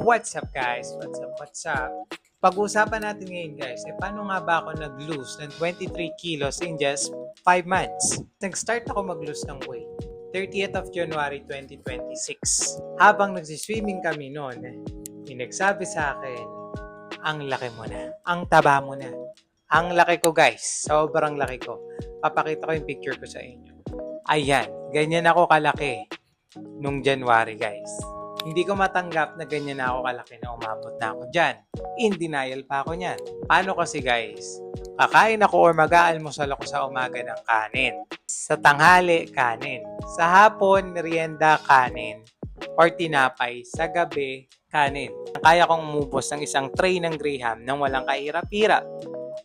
What's up guys? What's up? Pag-uusapan natin ngayon guys, paano nga ba ako nag-lose ng 23 kilos in just 5 months? Nag-start ako mag-lose ng weight 30th of January 2026. Habang nagsiswimming kami noon, may nagsabi sa akin, ang laki mo na, ang taba mo na. Ang laki ko guys, sobrang laki ko. Papakita ko yung picture ko sa inyo. Ayan, ganyan ako kalaki nung January guys. Hindi ko matanggap na ganyan na ako kalaki na umabot na ako dyan. In denial pa ako niyan. Paano kasi guys? Kakain ako or mag-aalmusal ako sa umaga ng kanin. Sa tanghali, kanin. Sa hapon, merienda, kanin. Or tinapay. Sa gabi, kanin. Kaya kong umubos ng isang tray ng Graham nang walang kahirap-hirap.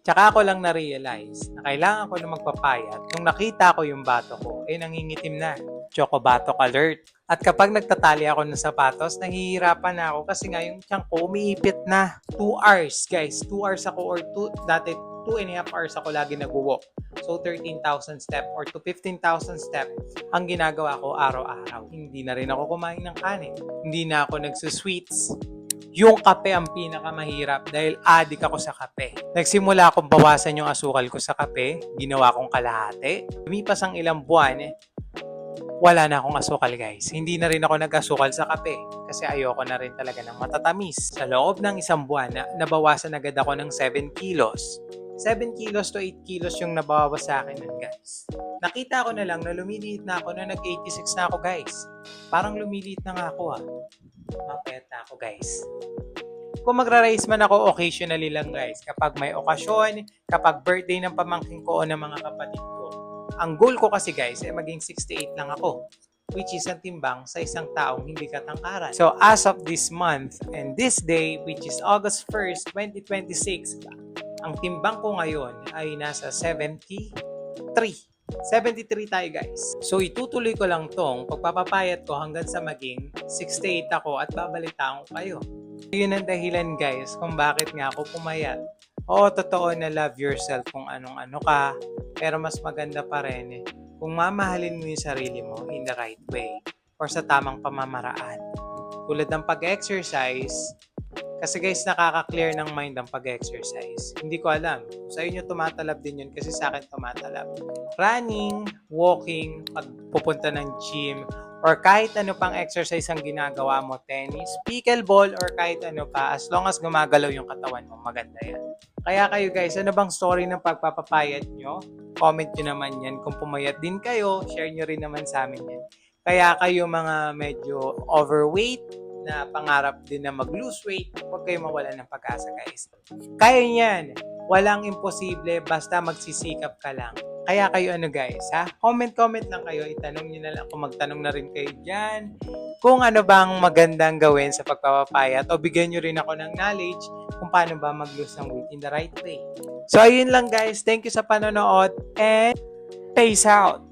Tsaka ako lang na-realize na kailangan ko na magpapayat nung nakita ko yung bato ko, nangingitim na. Choco Batok alert. At kapag nagtatali ako ng sapatos, nahihirapan na ako kasi nga yung tiyan ko umiipit na. 2 hours guys. 2 hours ako or dati 2.5 hours ako lagi nag-walk. So 13,000 step or to 15,000 step ang ginagawa ko araw-araw. Hindi na rin ako kumain ng kanin. Hindi na ako nagsusweets. Yung kape ang pinakamahirap dahil addict ako sa kape. Nagsimula akong bawasan yung asukal ko sa kape. Ginawa kong kalahati. Lumipas ang ilang buwan, wala na akong asukal guys. Hindi na rin ako nag-asukal sa kape kasi ayoko na rin talaga ng matatamis. Sa loob ng isang buwan, nabawasan agad ako ng 7 kilos. 7 kilos to 8 kilos yung nabawas sa akin nun guys. Nakita ko na lang na lumiliit na ako na nag-86 na ako guys. Parang lumiliit na nga ako Mapayat na ako guys. Kung magra-race man ako occasionally lang guys, kapag may okasyon, kapag birthday ng pamangkin ko o ng mga kapatid ko. Ang goal ko kasi guys ay maging 68 lang ako, which is ang timbang sa isang taong hindi katangkaran. So as of this month and this day, which is August 1st, 2026, ang timbang ko ngayon ay nasa 73. 73 tayo guys. So itutuloy ko lang tong pagpapapayat ko hanggang sa maging 68 ako at babalitaan ko kayo. Yun ang dahilan guys kung bakit nga ako pumayat. Oo, totoo na love yourself kung anong-ano ka, pero mas maganda pa rin kung mamahalin mo yung sarili mo in the right way or sa tamang pamamaraan. Tulad ng pag-exercise, kasi guys, nakaka-clear ng mind ang pag-exercise. Hindi ko alam. Sa inyo tumatalab din yun kasi sa akin tumatalab. Running, walking, pagpupunta ng gym, or kahit ano pang exercise ang ginagawa mo, tennis, pickleball, or kahit ano pa, as long as gumagalaw yung katawan mo, maganda yan. Kaya kayo guys, ano bang story ng pagpapapayat nyo? Comment nyo naman yan. Kung pumayat din kayo, share nyo rin naman sa amin yan. Kaya kayo mga medyo overweight, na pangarap din na mag-lose weight, huwag kayo mawalan ng pag-asa guys. Kaya niyan, walang imposible basta magsisikap ka lang. Kaya kayo guys comment lang kayo, itanong nyo na lang kung magtanong na rin kayo dyan. Kung ano bang magandang gawin sa pagpapapayat o bigyan nyo rin ako ng knowledge kung paano ba mag-lose ng weight in the right way. So ayun lang guys, thank you sa panonood and peace out!